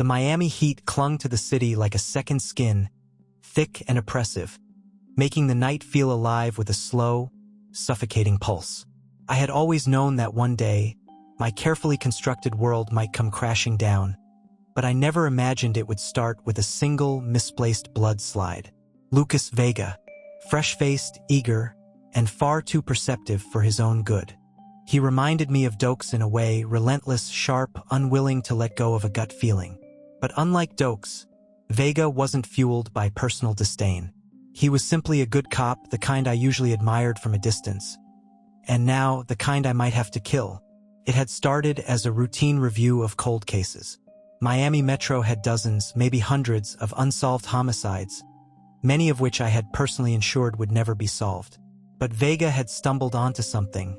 The Miami heat clung to the city like a second skin, thick and oppressive, making the night feel alive with a slow, suffocating pulse. I had always known that one day, my carefully constructed world might come crashing down, but I never imagined it would start with a single, misplaced blood slide. Lucas Vega, fresh-faced, eager, and far too perceptive for his own good. He reminded me of Dokes in a way, relentless, sharp, unwilling to let go of a gut feeling. But unlike Dokes, Vega wasn't fueled by personal disdain. He was simply a good cop, the kind I usually admired from a distance. And now, the kind I might have to kill. It had started as a routine review of cold cases. Miami Metro had dozens, maybe hundreds, of unsolved homicides, many of which I had personally ensured would never be solved. But Vega had stumbled onto something.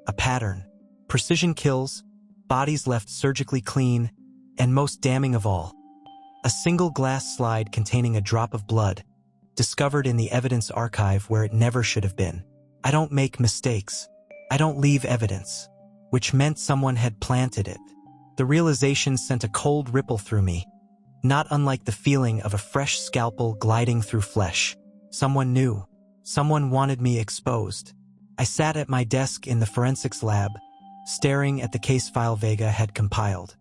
A pattern. Precision kills, bodies left surgically clean, and most damning of all, a single glass slide containing a drop of blood, discovered in the evidence archive where it never should have been. I don't make mistakes. I don't leave evidence, which meant someone had planted it. The realization sent a cold ripple through me, not unlike the feeling of a fresh scalpel gliding through flesh. Someone knew. Someone wanted me exposed. I sat at my desk in the forensics lab, staring at the case file Vega had compiled.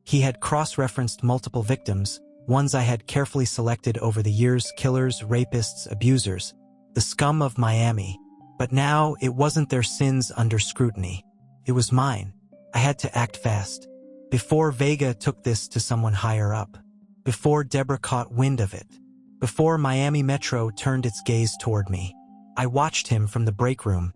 He had cross-referenced multiple victims, ones I had carefully selected over the years: killers, rapists, abusers, the scum of Miami. But now, it wasn't their sins under scrutiny. It was mine. I had to act fast. Before Vega took this to someone higher up. Before Deborah caught wind of it. Before Miami Metro turned its gaze toward me. I watched him from the break room,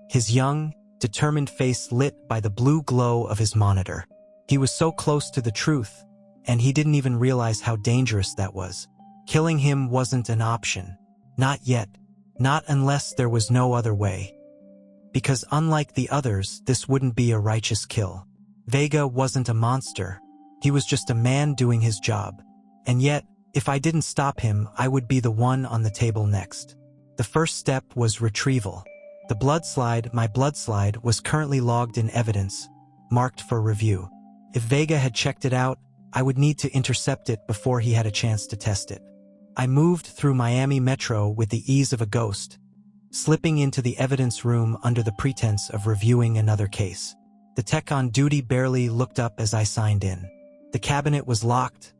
his young, determined face lit by the blue glow of his monitor. He was so close to the truth, and he didn't even realize how dangerous that was. Killing him wasn't an option. Not yet. Not unless there was no other way. Because unlike the others, this wouldn't be a righteous kill. Vega wasn't a monster. He was just a man doing his job. And yet, if I didn't stop him, I would be the one on the table next. The first step was retrieval. The blood slide, my blood slide, was currently logged in evidence, marked for review. If Vega had checked it out, I would need to intercept it before he had a chance to test it. I moved through Miami Metro with the ease of a ghost, slipping into the evidence room under the pretense of reviewing another case. The tech on duty barely looked up as I signed in. The cabinet was locked,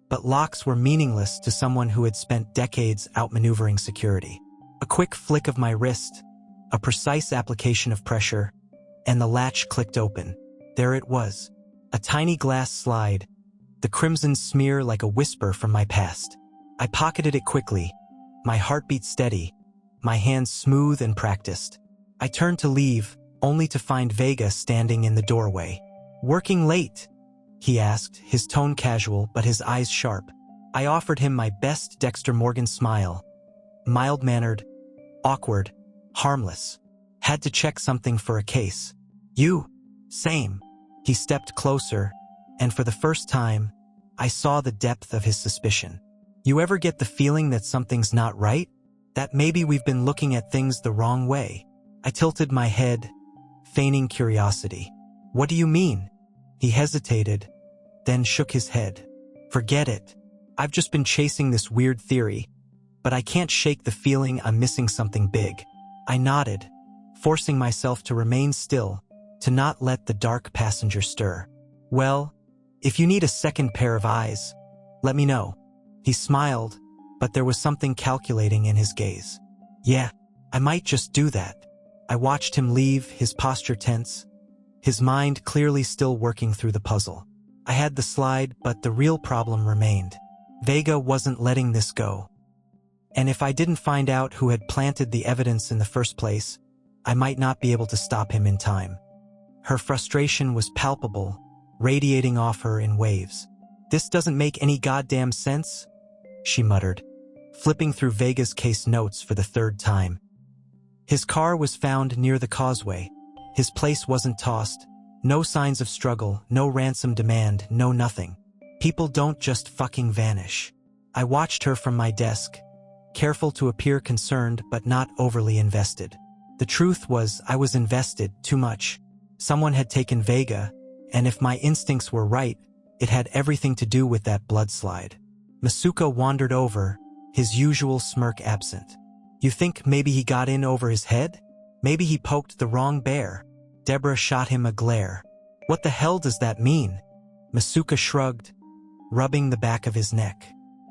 but locks were meaningless to someone who had spent decades outmaneuvering security. A quick flick of my wrist, a precise application of pressure, and the latch clicked open. There it was, a tiny glass slide, the crimson smear like a whisper from my past. I pocketed it quickly, my heartbeat steady, my hands smooth and practiced. I turned to leave, only to find Vega standing in the doorway. "Working late?" he asked, his tone casual but his eyes sharp. I offered him my best Dexter Morgan smile. Mild-mannered, awkward, harmless. Had to check something for a case. "You?" "Same." He stepped closer, and for the first time, I saw the depth of his suspicion. "You ever get the feeling that something's not right? That maybe we've been looking at things the wrong way?" I tilted my head, feigning curiosity. "What do you mean?" He hesitated, then shook his head. "Forget it. I've just been chasing this weird theory, but I can't shake the feeling I'm missing something big." I nodded, forcing myself to remain still, to not let the dark passenger stir. "Well, if you need a second pair of eyes, let me know." He smiled, but there was something calculating in his gaze. "Yeah, I might just do that." I watched him leave, his posture tense, his mind clearly still working through the puzzle. I had the slide, but the real problem remained. Vega wasn't letting this go. And if I didn't find out who had planted the evidence in the first place, I might not be able to stop him in time. Her frustration was palpable, radiating off her in waves. "This doesn't make any goddamn sense," she muttered, flipping through Vega's case notes for the third time. His car was found near the causeway. His place wasn't tossed. No signs of struggle, no ransom demand, no nothing. People don't just fucking vanish. I watched her from my desk, careful to appear concerned but not overly invested. The truth was, I was invested too much. Someone had taken Vega, and if my instincts were right, It had everything to do with that bloodslide. Masuka wandered over, his usual smirk absent. You think maybe he got in over his head? Maybe he poked the wrong bear? Deborah shot him a glare. What the hell does that mean? Masuka shrugged, rubbing the back of his neck.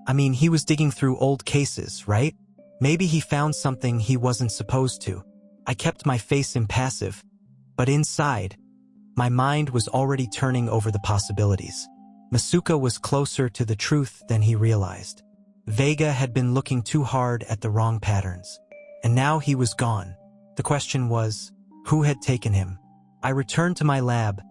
I mean, he was digging through old cases, right? Maybe he found something he wasn't supposed to. I kept my face impassive, but inside, my mind was already turning over the possibilities. Masuka was closer to the truth than he realized. Vega had been looking too hard at the wrong patterns, and now he was gone. The question was, who had taken him? I returned to my lab,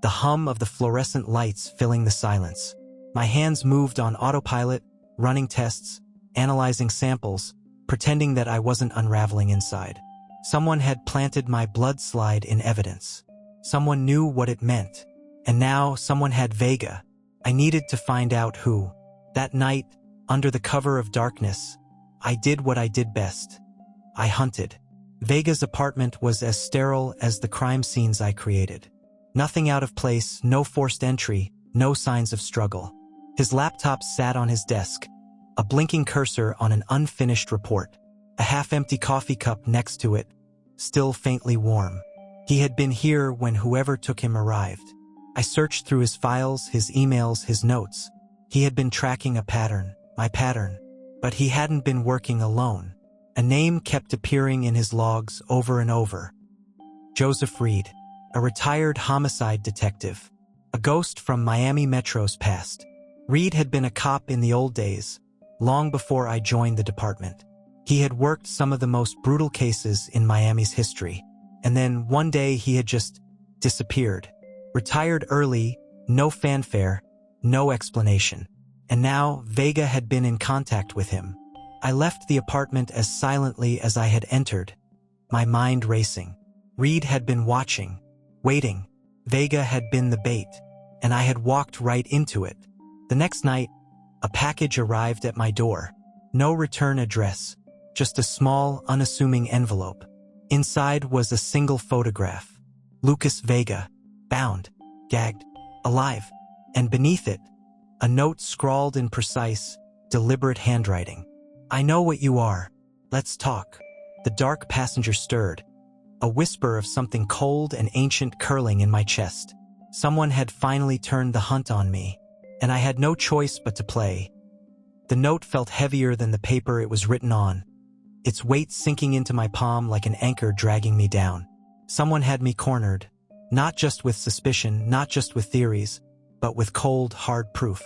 the hum of the fluorescent lights filling the silence. My hands moved on autopilot, running tests, analyzing samples, pretending that I wasn't unraveling inside. Someone had planted my bloodslide in evidence. Someone knew what it meant. And now someone had Vega. I needed to find out who. That night, under the cover of darkness, I did what I did best. I hunted. Vega's apartment was as sterile as the crime scenes I created. Nothing out of place, no forced entry, no signs of struggle. His laptop sat on his desk, a blinking cursor on an unfinished report. A half-empty coffee cup next to it, still faintly warm. He had been here when whoever took him arrived. I searched through his files, his emails, his notes. He had been tracking a pattern, my pattern, but he hadn't been working alone. A name kept appearing in his logs over and over. Joseph Reed, a retired homicide detective, a ghost from Miami Metro's past. Reed had been a cop in the old days, long before I joined the department. He had worked some of the most brutal cases in Miami's history, and then one day he had just disappeared. Retired early, no fanfare, no explanation. And now Vega had been in contact with him. I left the apartment as silently as I had entered, my mind racing. Reed had been watching, waiting. Vega had been the bait, and I had walked right into it. The next night, a package arrived at my door. No return address, just a small, unassuming envelope. Inside was a single photograph. Lucas Vega, bound, gagged, alive, and beneath it, a note scrawled in precise, deliberate handwriting. I know what you are. Let's talk. The dark passenger stirred, a whisper of something cold and ancient curling in my chest. Someone had finally turned the hunt on me, and I had no choice but to play. The note felt heavier than the paper it was written on, its weight sinking into my palm like an anchor dragging me down. Someone had me cornered, not just with suspicion, not just with theories, but with cold, hard proof.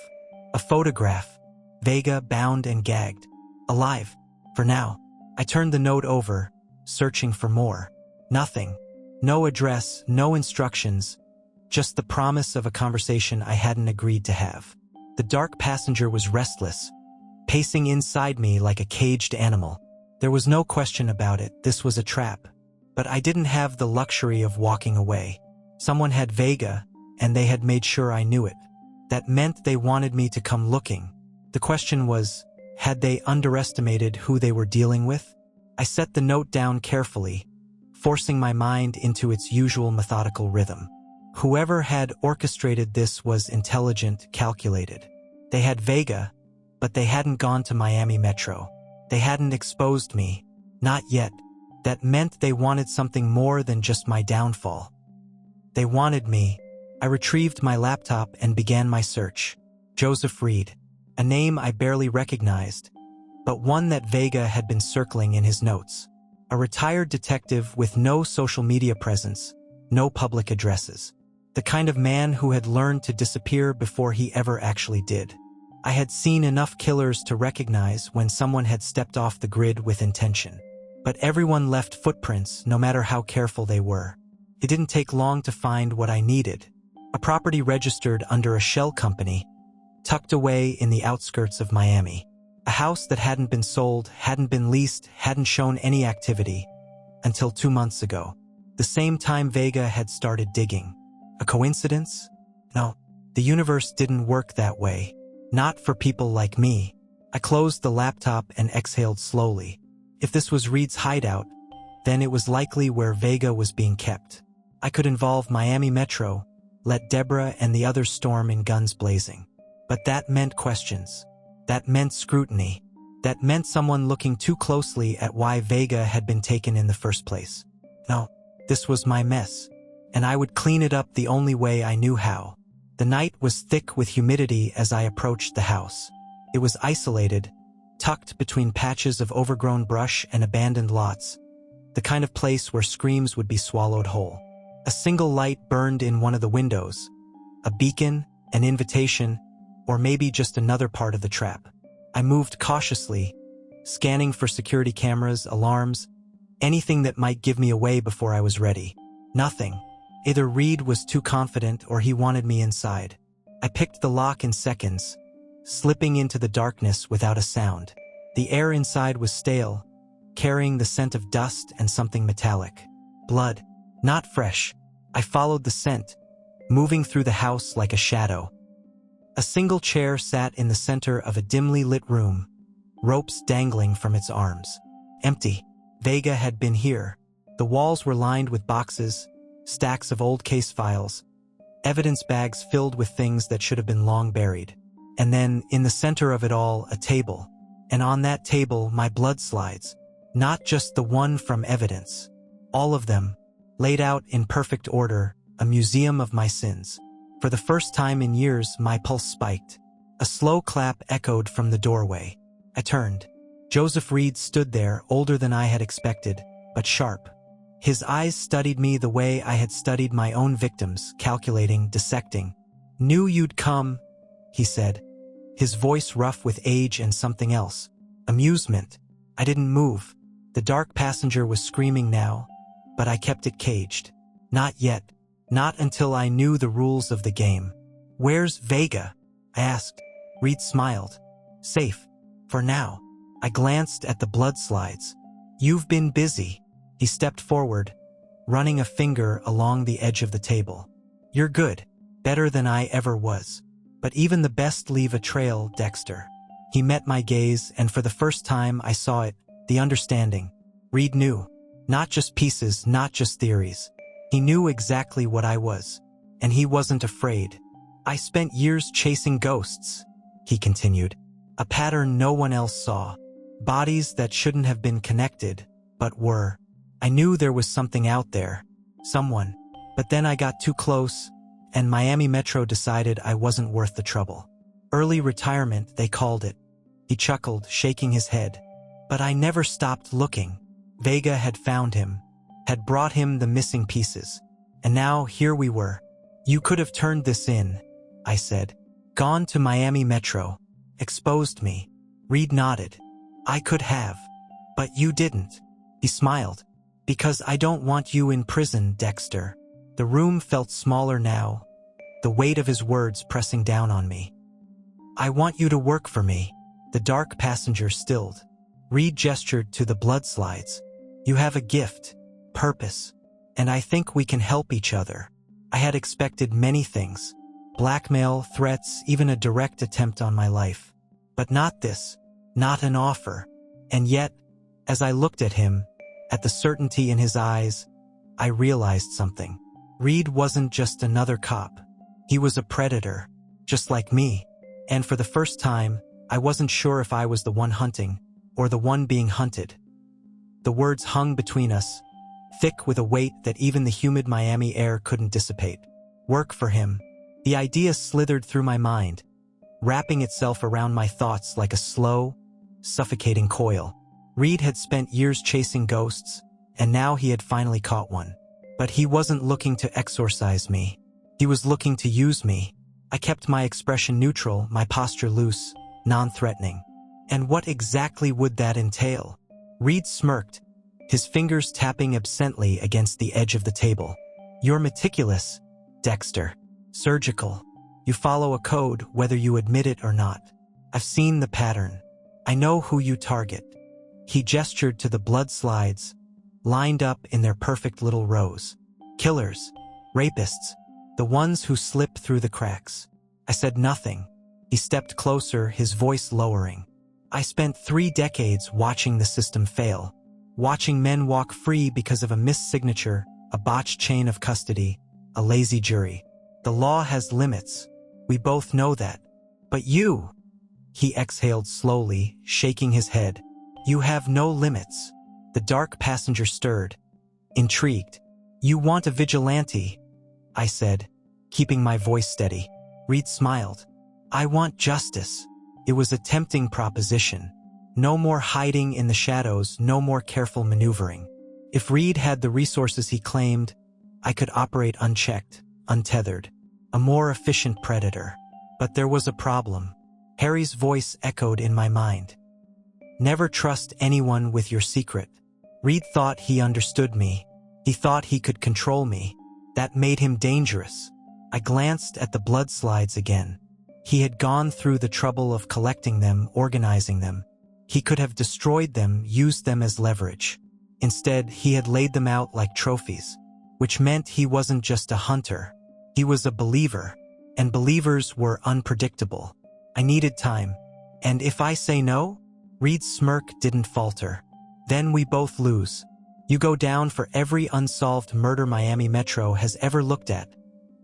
A photograph, Vega bound and gagged, alive, for now. I turned the note over, searching for more. Nothing. No address, no instructions, just the promise of a conversation I hadn't agreed to have. The dark passenger was restless, pacing inside me like a caged animal. There was no question about it, this was a trap. But I didn't have the luxury of walking away. Someone had Vega, and they had made sure I knew it. That meant they wanted me to come looking. The question was, had they underestimated who they were dealing with? I set the note down carefully, forcing my mind into its usual methodical rhythm. Whoever had orchestrated this was intelligent, calculated. They had Vega, but they hadn't gone to Miami Metro. They hadn't exposed me. Not yet. That meant they wanted something more than just my downfall. They wanted me. I retrieved my laptop and began my search. Joseph Reed, a name I barely recognized, but one that Vega had been circling in his notes. A retired detective with no social media presence, no public addresses. The kind of man who had learned to disappear before he ever actually did. I had seen enough killers to recognize when someone had stepped off the grid with intention. But everyone left footprints, no matter how careful they were. It didn't take long to find what I needed. A property registered under a shell company, tucked away in the outskirts of Miami. A house that hadn't been sold, hadn't been leased, hadn't shown any activity, until 2 months ago. The same time Vega had started digging. A coincidence? No, the universe didn't work that way. Not for people like me. I closed the laptop and exhaled slowly. If this was Reed's hideout, then it was likely where Vega was being kept. I could involve Miami Metro, let Deborah and the others storm in guns blazing. But that meant questions. That meant scrutiny. That meant someone looking too closely at why Vega had been taken in the first place. No, this was my mess, and I would clean it up the only way I knew how. The night was thick with humidity as I approached the house. It was isolated, tucked between patches of overgrown brush and abandoned lots, the kind of place where screams would be swallowed whole. A single light burned in one of the windows, a beacon, an invitation, or maybe just another part of the trap. I moved cautiously, scanning for security cameras, alarms, anything that might give me away before I was ready. Nothing. Either Reed was too confident or he wanted me inside. I picked the lock in seconds, slipping into the darkness without a sound. The air inside was stale, carrying the scent of dust and something metallic. Blood, not fresh. I followed the scent, moving through the house like a shadow. A single chair sat in the center of a dimly lit room, ropes dangling from its arms. Empty. Vega had been here. The walls were lined with boxes, stacks of old case files, evidence bags filled with things that should have been long buried. And then, in the center of it all, a table. And on that table, my blood slides. Not just the one from evidence. All of them, laid out in perfect order, a museum of my sins. For the first time in years, my pulse spiked. A slow clap echoed from the doorway. I turned. Joseph Reed stood there, older than I had expected, but sharp. His eyes studied me the way I had studied my own victims, calculating, dissecting. "Knew you'd come," he said, his voice rough with age and something else. Amusement. I didn't move. The dark passenger was screaming now, but I kept it caged. Not yet. Not until I knew the rules of the game. "Where's Vega?" I asked. Reed smiled. "Safe. For now." I glanced at the blood slides. "You've been busy." He stepped forward, running a finger along the edge of the table. "You're good. Better than I ever was. But even the best leave a trail, Dexter." He met my gaze, and for the first time I saw it, the understanding. Reed knew. Not just pieces, not just theories. He knew exactly what I was. And he wasn't afraid. "I spent years chasing ghosts," he continued. "A pattern no one else saw. Bodies that shouldn't have been connected, but were. I knew there was something out there. Someone. But then I got too close, and Miami Metro decided I wasn't worth the trouble. Early retirement, they called it." He chuckled, shaking his head. "But I never stopped looking. Vega had found him, had brought him the missing pieces. And now here we were. You could have turned this in," I said. "Gone to Miami Metro. Exposed me." Reed nodded. "I could have. But you didn't." He smiled. "Because I don't want you in prison, Dexter." The room felt smaller now, the weight of his words pressing down on me. "I want you to work for me." The dark passenger stilled. Reed gestured to the blood slides. "You have a gift, purpose, and I think we can help each other." I had expected many things. Blackmail, threats, even a direct attempt on my life. But not this. Not an offer. And yet, as I looked at him, at the certainty in his eyes, I realized something. Reed wasn't just another cop. He was a predator, just like me. And for the first time, I wasn't sure if I was the one hunting, or the one being hunted. The words hung between us, thick with a weight that even the humid Miami air couldn't dissipate. Work for him. The idea slithered through my mind, wrapping itself around my thoughts like a slow, suffocating coil. Reed had spent years chasing ghosts, and now he had finally caught one. But he wasn't looking to exorcise me. He was looking to use me. I kept my expression neutral, my posture loose, non-threatening. And what exactly would that entail? Reed smirked, his fingers tapping absently against the edge of the table. "You're meticulous, Dexter. Surgical. You follow a code whether you admit it or not. I've seen the pattern. I know who you target." He gestured to the blood slides, lined up in their perfect little rows. "Killers. Rapists. The ones who slip through the cracks." I said nothing. He stepped closer, his voice lowering. "I spent 3 decades watching the system fail. Watching men walk free because of a missed signature, a botched chain of custody, a lazy jury. The law has limits. We both know that. But you, he exhaled slowly, shaking his head. You have no limits. The dark passenger stirred, intrigued. You want a vigilante, I said, keeping my voice steady. Reed smiled. I want justice. It was a tempting proposition. No more hiding in the shadows, no more careful maneuvering. If Reed had the resources he claimed, I could operate unchecked, untethered, a more efficient predator. But there was a problem. Harry's voice echoed in my mind. Never trust anyone with your secret. Reed thought he understood me. He thought he could control me. That made him dangerous. I glanced at the blood slides again. He had gone through the trouble of collecting them, organizing them. He could have destroyed them, used them as leverage. Instead, he had laid them out like trophies, which meant he wasn't just a hunter. He was a believer, and believers were unpredictable. I needed time, and if I say no, Reed's smirk didn't falter. Then we both lose. You go down for every unsolved murder Miami Metro has ever looked at,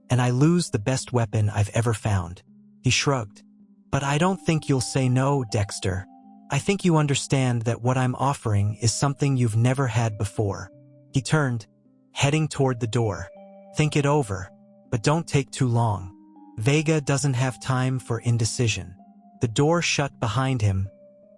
and I lose the best weapon I've ever found. He shrugged. But I don't think you'll say no, Dexter. I think you understand that what I'm offering is something you've never had before. He turned, heading toward the door. Think it over, but don't take too long. Vega doesn't have time for indecision. The door shut behind him,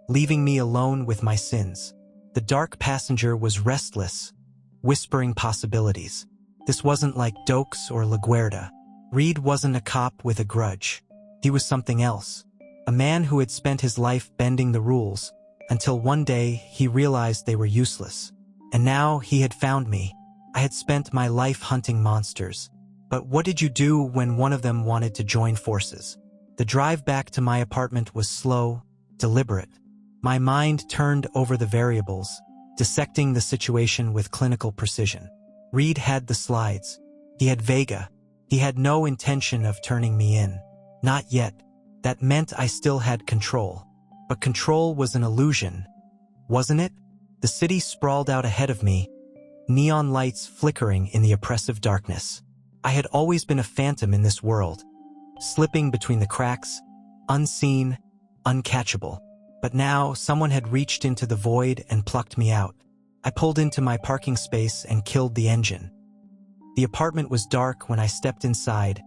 leaving me alone with my sins. The dark passenger was restless, whispering possibilities. This wasn't like Dokes or LaGuardia. Reed wasn't a cop with a grudge. He was something else. A man who had spent his life bending the rules, until one day he realized they were useless. And now he had found me. I had spent my life hunting monsters. But what did you do when one of them wanted to join forces? The drive back to my apartment was slow, deliberate. My mind turned over the variables, dissecting the situation with clinical precision. Reed had the slides. He had Vega. He had no intention of turning me in. Not yet. That meant I still had control. But control was an illusion, wasn't it? The city sprawled out ahead of me, neon lights flickering in the oppressive darkness. I had always been a phantom in this world, slipping between the cracks, unseen, uncatchable. But now someone had reached into the void and plucked me out. I pulled into my parking space and killed the engine. The apartment was dark when I stepped inside,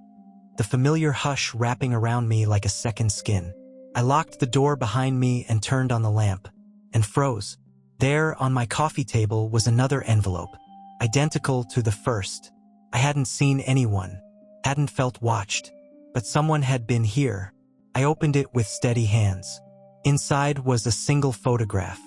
the familiar hush wrapping around me like a second skin. I locked the door behind me and turned on the lamp, and froze. There, on my coffee table, was another envelope, identical to the first. I hadn't seen anyone, hadn't felt watched, but someone had been here. I opened it with steady hands. Inside was a single photograph.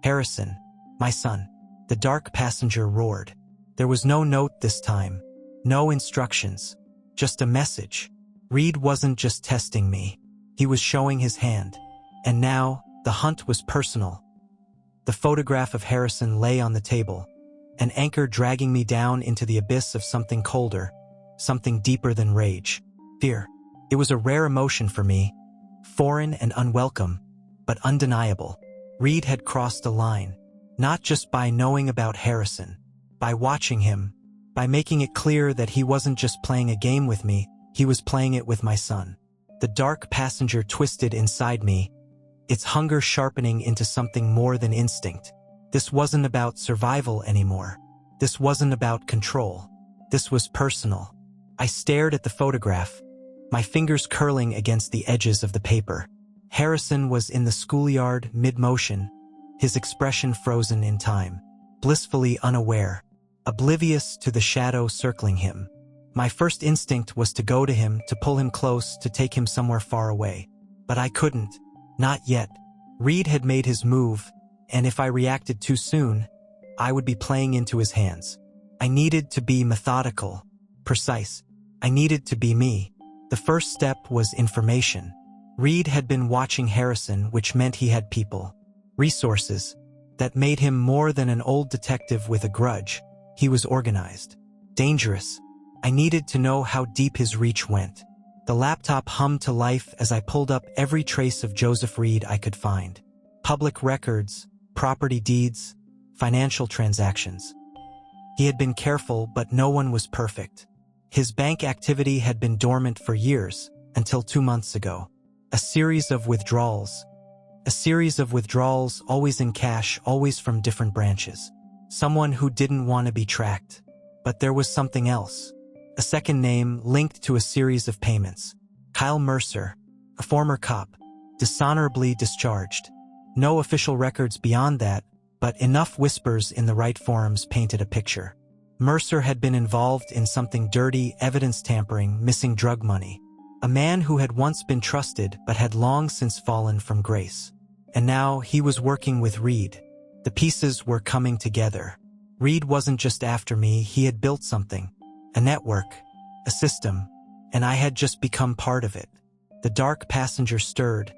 Harrison, my son. The dark passenger roared. There was no note this time, no instructions, just a message. Reed wasn't just testing me. He was showing his hand. And now, the hunt was personal. The photograph of Harrison lay on the table, an anchor dragging me down into the abyss of something colder, something deeper than rage. Fear. It was a rare emotion for me, foreign and unwelcome, but undeniable. Reed had crossed a line, not just by knowing about Harrison, by watching him, by making it clear that he wasn't just playing a game with me, he was playing it with my son. The dark passenger twisted inside me, its hunger sharpening into something more than instinct. This wasn't about survival anymore. This wasn't about control. This was personal. I stared at the photograph, my fingers curling against the edges of the paper. Harrison was in the schoolyard, mid-motion, his expression frozen in time, blissfully unaware, oblivious to the shadow circling him. My first instinct was to go to him, to pull him close, to take him somewhere far away. But I couldn't. Not yet. Reed had made his move, and if I reacted too soon, I would be playing into his hands. I needed to be methodical, precise. I needed to be me. The first step was information. Reed had been watching Harrison, which meant he had people, resources, that made him more than an old detective with a grudge. He was organized, dangerous. I needed to know how deep his reach went. The laptop hummed to life as I pulled up every trace of Joseph Reed I could find. Public records, property deeds, financial transactions. He had been careful, but no one was perfect. His bank activity had been dormant for years, until 2 months ago. A series of withdrawals. Always in cash, always from different branches. Someone who didn't want to be tracked. But there was something else. A second name linked to a series of payments. Kyle Mercer, a former cop, dishonorably discharged. No official records beyond that, but enough whispers in the right forums painted a picture. Mercer had been involved in something dirty, evidence tampering, missing drug money. A man who had once been trusted but had long since fallen from grace. And now he was working with Reed. The pieces were coming together. Reed wasn't just after me, he had built something. A network, a system, and I had just become part of it. The dark passenger stirred,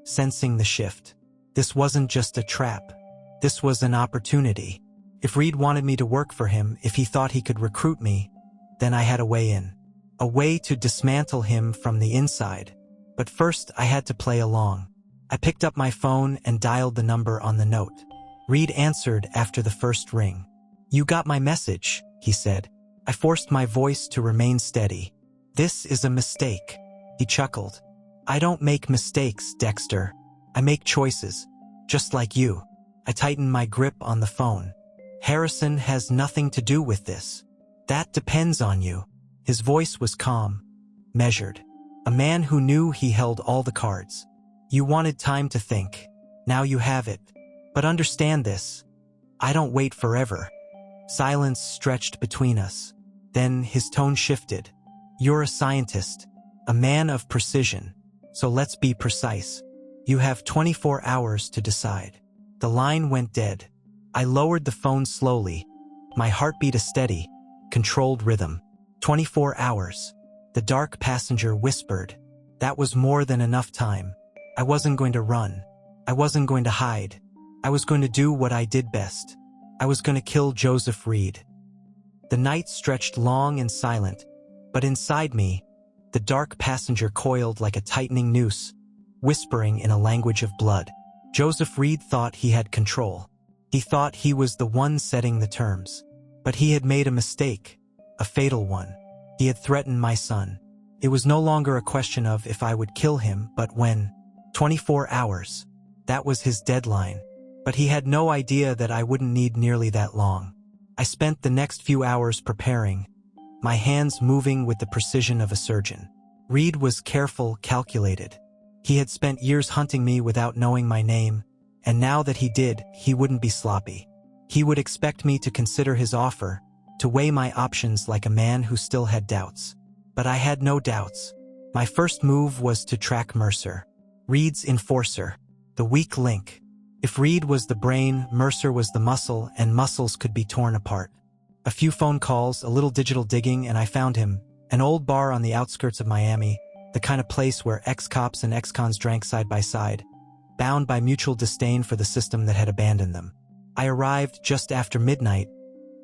sensing the shift. This wasn't just a trap. This was an opportunity. If Reed wanted me to work for him, if he thought he could recruit me, then I had a way in. A way to dismantle him from the inside. But first, I had to play along. I picked up my phone and dialed the number on the note. Reed answered after the first ring. "You got my message," he said. I forced my voice to remain steady. "This is a mistake." He chuckled. "I don't make mistakes, Dexter. I make choices, just like you." I tightened my grip on the phone. "Harrison has nothing to do with this. That depends on you." His voice was calm, measured. A man who knew he held all the cards. "You wanted time to think. Now you have it. But understand this. I don't wait forever." Silence stretched between us. Then his tone shifted. "You're a scientist, a man of precision. So let's be precise. You have 24 hours to decide." The line went dead. I lowered the phone slowly, my heartbeat a steady, controlled rhythm. 24 hours. The dark passenger whispered. That was more than enough time. I wasn't going to run. I wasn't going to hide. I was going to do what I did best. I was going to kill Joseph Reed. The night stretched long and silent, but inside me, the dark passenger coiled like a tightening noose, whispering in a language of blood. Joseph Reed thought he had control. He thought he was the one setting the terms. But he had made a mistake, a fatal one. He had threatened my son. It was no longer a question of if I would kill him, but when. 24 hours. That was his deadline. But he had no idea that I wouldn't need nearly that long. I spent the next few hours preparing, my hands moving with the precision of a surgeon. Reed was careful, calculated. He had spent years hunting me without knowing my name, and now that he did, he wouldn't be sloppy. He would expect me to consider his offer, to weigh my options like a man who still had doubts. But I had no doubts. My first move was to track Mercer, Reed's enforcer, the weak link. If Reed was the brain, Mercer was the muscle, and muscles could be torn apart. A few phone calls, a little digital digging, and I found him, an old bar on the outskirts of Miami, the kind of place where ex-cops and ex-cons drank side by side, bound by mutual disdain for the system that had abandoned them. I arrived just after midnight,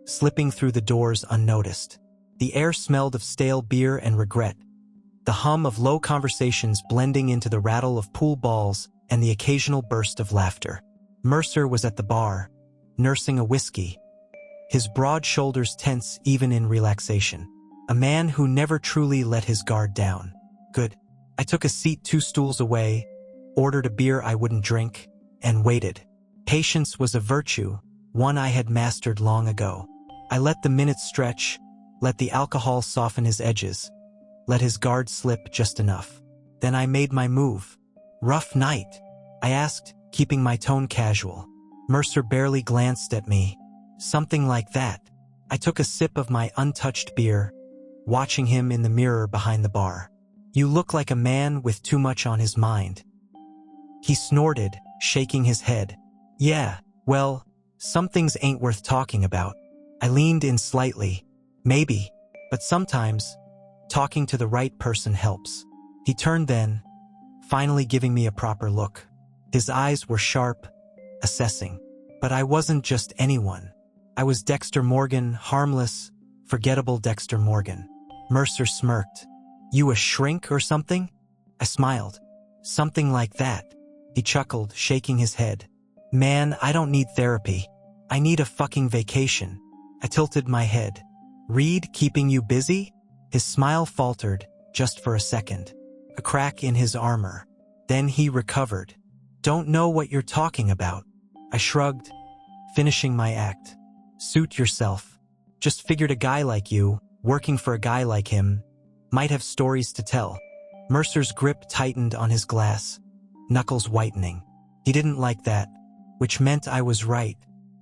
slipping through the doors unnoticed. The air smelled of stale beer and regret, the hum of low conversations blending into the rattle of pool balls and the occasional burst of laughter. Mercer was at the bar, nursing a whiskey, his broad shoulders tense even in relaxation. A man who never truly let his guard down. Good. I took a seat 2 stools away, ordered a beer I wouldn't drink, and waited. Patience was a virtue, one I had mastered long ago. I let the minutes stretch, let the alcohol soften his edges, let his guard slip just enough. Then I made my move. "Rough night?" I asked, keeping my tone casual. Mercer barely glanced at me. "Something like that." I took a sip of my untouched beer, watching him in the mirror behind the bar. "You look like a man with too much on his mind." He snorted, shaking his head. "Yeah, well, some things ain't worth talking about." I leaned in slightly. "Maybe, but sometimes, talking to the right person helps." He turned then, finally giving me a proper look. His eyes were sharp, assessing. But I wasn't just anyone. I was Dexter Morgan, harmless, forgettable Dexter Morgan. Mercer smirked. "You a shrink or something?" I smiled. "Something like that." He chuckled, shaking his head. "Man, I don't need therapy. I need a fucking vacation." I tilted my head. "Reed keeping you busy?" His smile faltered, just for a second. A crack in his armor. Then he recovered. "Don't know what you're talking about." I shrugged, finishing my act. "Suit yourself. Just figured a guy like you, working for a guy like him, might have stories to tell." Mercer's grip tightened on his glass, knuckles whitening. He didn't like that, which meant I was right.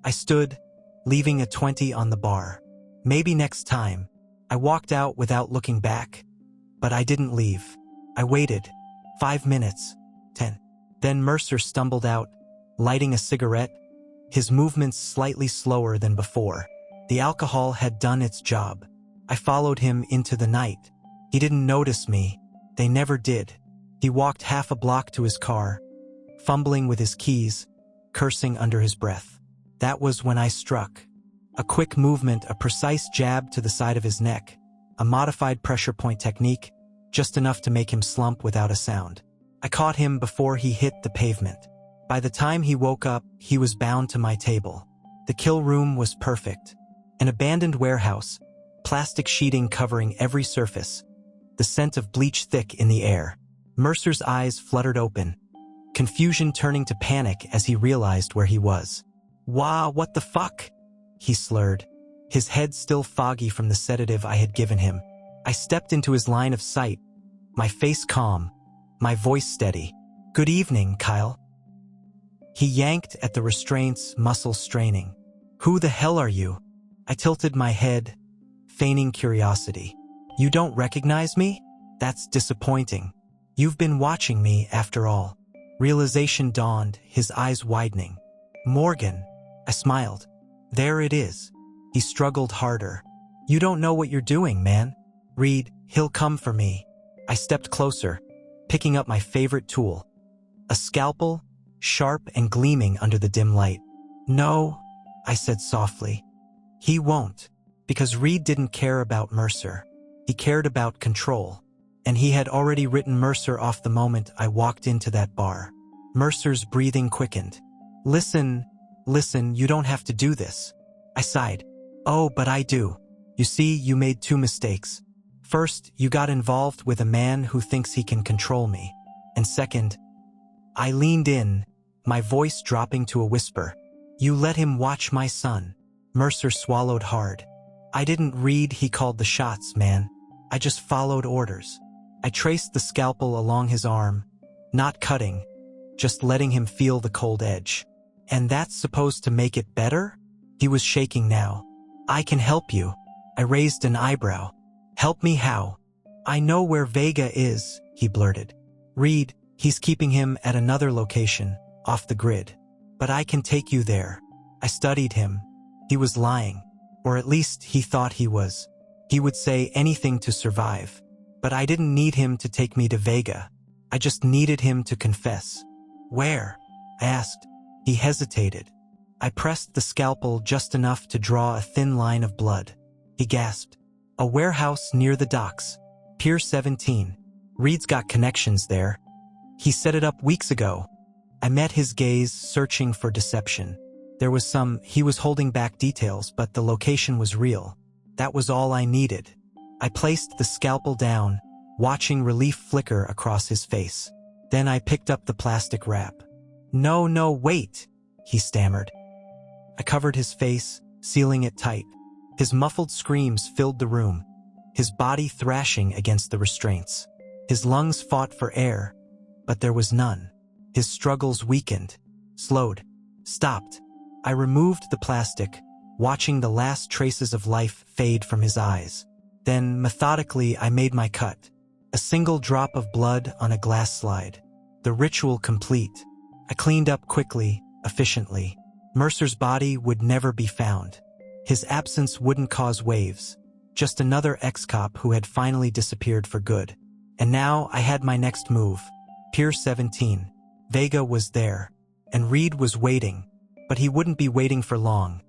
I stood, leaving a 20 on the bar. Maybe next time. I walked out without looking back. But I didn't leave. I waited. 5 minutes. 10. Then Mercer stumbled out, lighting a cigarette, his movements slightly slower than before. The alcohol had done its job. I followed him into the night. He didn't notice me. They never did. He walked half a block to his car, fumbling with his keys, cursing under his breath. That was when I struck. A quick movement, a precise jab to the side of his neck, a modified pressure point technique, just enough to make him slump without a sound. I caught him before he hit the pavement. By the time he woke up, he was bound to my table. The kill room was perfect. An abandoned warehouse, plastic sheeting covering every surface, the scent of bleach thick in the air. Mercer's eyes fluttered open, confusion turning to panic as he realized where he was. "Wah, what the fuck?" he slurred, his head still foggy from the sedative I had given him. I stepped into his line of sight, my face calm, my voice steady. "Good evening, Kyle." He yanked at the restraints, muscles straining. "Who the hell are you?" I tilted my head, feigning curiosity. "You don't recognize me? That's disappointing. You've been watching me, after all." Realization dawned, his eyes widening. "Morgan." I smiled. "There it is." He struggled harder. "You don't know what you're doing, man. Reed, he'll come for me." I stepped closer, picking up my favorite tool. A scalpel, sharp and gleaming under the dim light. "No," I said softly. "He won't." Because Reed didn't care about Mercer. He cared about control. And he had already written Mercer off the moment I walked into that bar. Mercer's breathing quickened. Listen, you don't have to do this." I sighed. "Oh, but I do. You see, you made 2 mistakes. First, you got involved with a man who thinks he can control me. And second," I leaned in, my voice dropping to a whisper, "you let him watch my son." Mercer swallowed hard. "I didn't read he called the shots, man. I just followed orders." I traced the scalpel along his arm, not cutting, just letting him feel the cold edge. "And that's supposed to make it better?" He was shaking now. "I can help you." I raised an eyebrow. "Help me how?" "I know where Vega is," he blurted. "Reed, he's keeping him at another location, off the grid. But I can take you there." I studied him. He was lying. Or at least he thought he was. He would say anything to survive. But I didn't need him to take me to Vega. I just needed him to confess. "Where?" I asked. He hesitated. I pressed the scalpel just enough to draw a thin line of blood. He gasped. "A warehouse near the docks. Pier 17. Reed's got connections there. He set it up weeks ago." I met his gaze, searching for deception. He was holding back details, but the location was real. That was all I needed. I placed the scalpel down, watching relief flicker across his face. Then I picked up the plastic wrap. No, wait," he stammered. I covered his face, sealing it tight. His muffled screams filled the room, his body thrashing against the restraints. His lungs fought for air, but there was none. His struggles weakened, slowed, stopped. I removed the plastic, watching the last traces of life fade from his eyes. Then, methodically, I made my cut. A single drop of blood on a glass slide. The ritual complete. I cleaned up quickly, efficiently. Mercer's body would never be found. His absence wouldn't cause waves. Just another ex-cop who had finally disappeared for good. And now I had my next move. Pier 17. Vega was there. And Reed was waiting. But he wouldn't be waiting for long.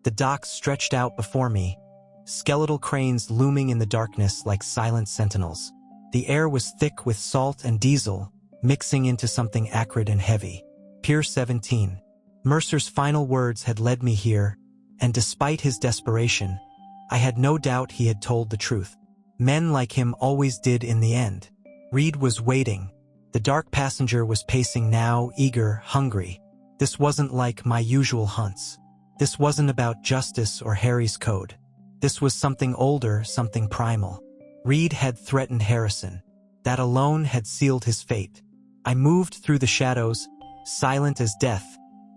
The docks stretched out before me, skeletal cranes looming in the darkness like silent sentinels. The air was thick with salt and diesel, mixing into something acrid and heavy. Pier 17. Mercer's final words had led me here, and despite his desperation, I had no doubt he had told the truth. Men like him always did in the end. Reed was waiting. The dark passenger was pacing now, eager, hungry. This wasn't like my usual hunts. This wasn't about justice or Harry's code. This was something older, something primal. Reed had threatened Harrison. That alone had sealed his fate. I moved through the shadows, silent as death,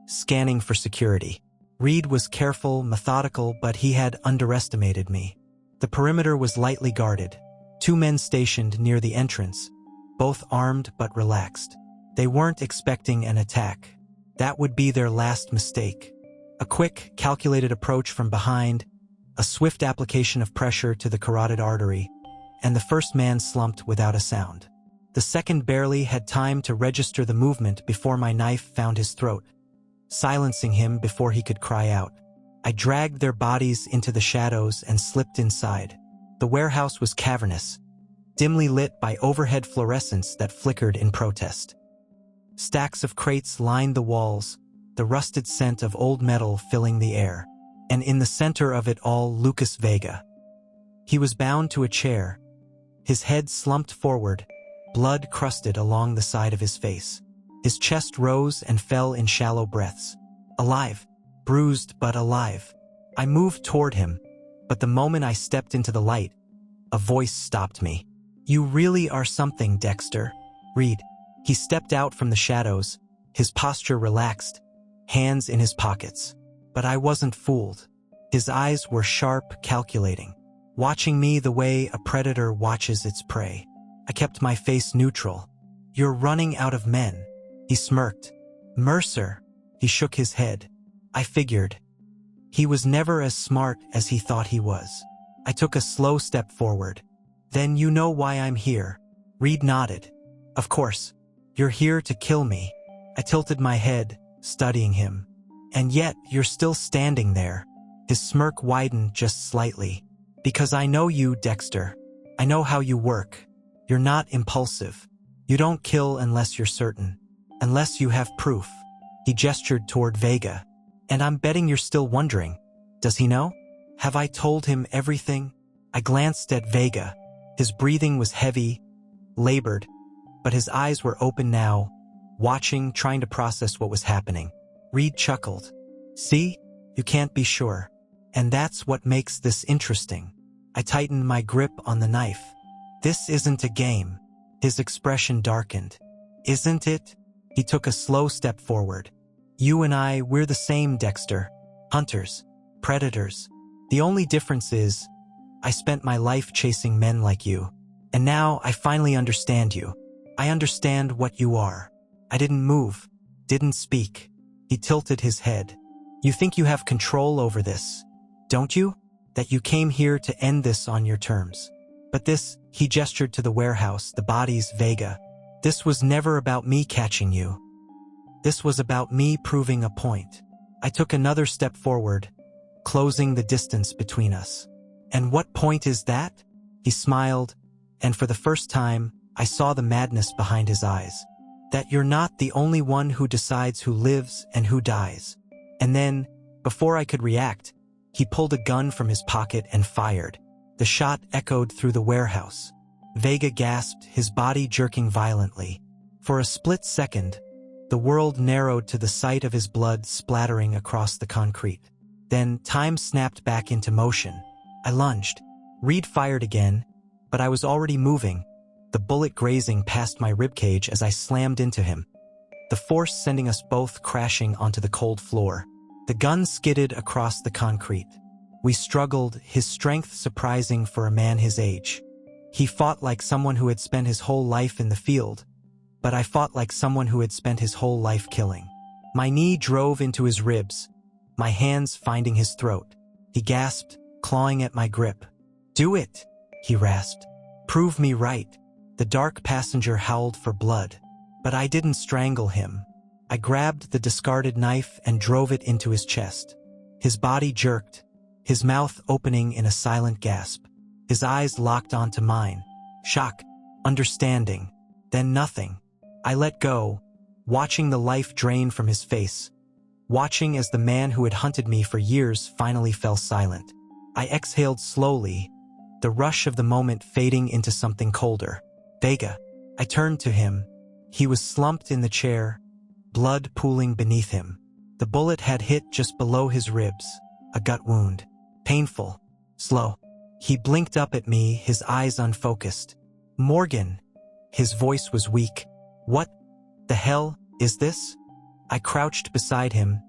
scanning for security. Reed was careful, methodical, but he had underestimated me. The perimeter was lightly guarded. 2 men stationed near the entrance, both armed but relaxed. They weren't expecting an attack. That would be their last mistake. A quick, calculated approach from behind, a swift application of pressure to the carotid artery, and the first man slumped without a sound. The second barely had time to register the movement before my knife found his throat, silencing him before he could cry out. I dragged their bodies into the shadows and slipped inside. The warehouse was cavernous, dimly lit by overhead fluorescents that flickered in protest. Stacks of crates lined the walls, the rusted scent of old metal filling the air. And in the center of it all, Lucas Vega. He was bound to a chair, his head slumped forward, blood crusted along the side of his face. His chest rose and fell in shallow breaths. Alive, bruised but alive. I moved toward him, but the moment I stepped into the light, a voice stopped me. "You really are something, Dexter." Reed. He stepped out from the shadows, his posture relaxed, hands in his pockets. But I wasn't fooled. His eyes were sharp, calculating, watching me the way a predator watches its prey. I kept my face neutral. "You're running out of men." He smirked. "Mercer." He shook his head. I figured. He was never as smart as he thought he was. I took a slow step forward. "Then you know why I'm here." Reed nodded. "Of course. You're here to kill me." I tilted my head, studying him. "And yet, you're still standing there." His smirk widened just slightly. "Because I know you, Dexter. I know how you work. You're not impulsive. You don't kill unless you're certain. Unless you have proof." He gestured toward Vega. "And I'm betting you're still wondering. Does he know? Have I told him everything?" I glanced at Vega. His breathing was heavy, labored, but his eyes were open now, watching, trying to process what was happening. Reed chuckled. "See? You can't be sure. And that's what makes this interesting." I tightened my grip on the knife. "This isn't a game." His expression darkened. "Isn't it?" He took a slow step forward. "You and I, we're the same, Dexter. Hunters. Predators. The only difference is, I spent my life chasing men like you. And now I finally understand you. I understand what you are." I didn't move, didn't speak. He tilted his head. "You think you have control over this, don't you? That you came here to end this on your terms. But this," he gestured to the warehouse, the bodies, Vega. "This was never about me catching you. This was about me proving a point." I took another step forward, closing the distance between us. "And what point is that?" He smiled, and for the first time, I saw the madness behind his eyes. "That you're not the only one who decides who lives and who dies." And then, before I could react, he pulled a gun from his pocket and fired. The shot echoed through the warehouse. Vega gasped, his body jerking violently. For a split second, the world narrowed to the sight of his blood splattering across the concrete. Then time snapped back into motion. I lunged. Reed fired again, but I was already moving, the bullet grazing past my ribcage as I slammed into him, the force sending us both crashing onto the cold floor. The gun skidded across the concrete. We struggled, his strength surprising for a man his age. He fought like someone who had spent his whole life in the field, but I fought like someone who had spent his whole life killing. My knee drove into his ribs, my hands finding his throat. He gasped, clawing at my grip. "Do it," he rasped. "Prove me right." The dark passenger howled for blood, but I didn't strangle him. I grabbed the discarded knife and drove it into his chest. His body jerked, his mouth opening in a silent gasp. His eyes locked onto mine. Shock, understanding, then nothing. I let go, watching the life drain from his face, watching as the man who had hunted me for years finally fell silent. I exhaled slowly, the rush of the moment fading into something colder. Vega. I turned to him. He was slumped in the chair, blood pooling beneath him. The bullet had hit just below his ribs, a gut wound. Painful. Slow. He blinked up at me, his eyes unfocused. Morgan. His voice was weak. What the hell is this? I crouched beside him,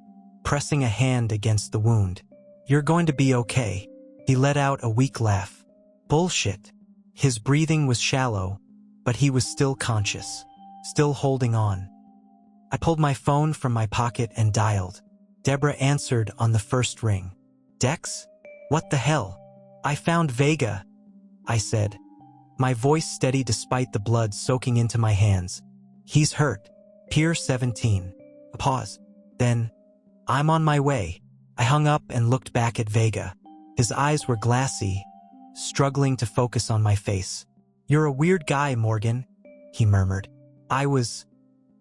pressing a hand against the wound. You're going to be okay. He let out a weak laugh. Bullshit. His breathing was shallow, but he was still conscious, still holding on. I pulled my phone from my pocket and dialed. Deborah answered on the first ring. Dex? What the hell? I found Vega, I said, my voice steady despite the blood soaking into my hands. He's hurt. Pier 17. A pause. Then, I'm on my way. I hung up and looked back at Vega. His eyes were glassy, struggling to focus on my face. You're a weird guy, Morgan, he murmured. I was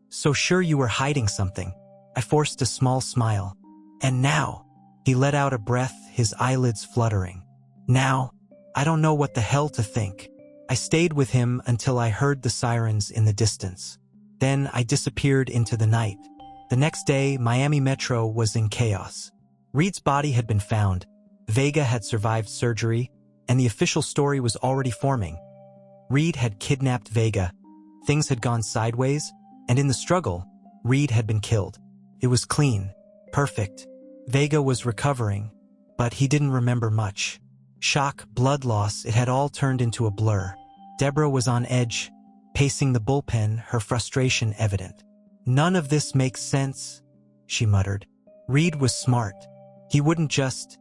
so sure you were hiding something. I forced a small smile. And now, he let out a breath, his eyelids fluttering. Now, I don't know what the hell to think. I stayed with him until I heard the sirens in the distance. Then I disappeared into the night. The next day, Miami Metro was in chaos. Reed's body had been found, Vega had survived surgery, and the official story was already forming. Reed had kidnapped Vega, things had gone sideways, and in the struggle, Reed had been killed. It was clean, perfect. Vega was recovering, but he didn't remember much. Shock, blood loss, it had all turned into a blur. Deborah was on edge, pacing the bullpen, her frustration evident. None of this makes sense, she muttered. Reed was smart. He wouldn't just...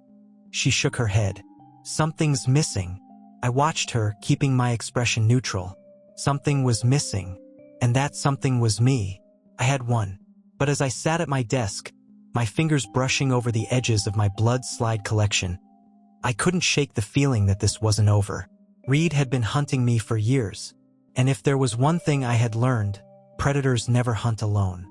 She shook her head. Something's missing. I watched her, keeping my expression neutral. Something was missing, and that something was me. I had one. But as I sat at my desk, my fingers brushing over the edges of my blood slide collection, I couldn't shake the feeling that this wasn't over. Reed had been hunting me for years, and if there was one thing I had learned, predators never hunt alone.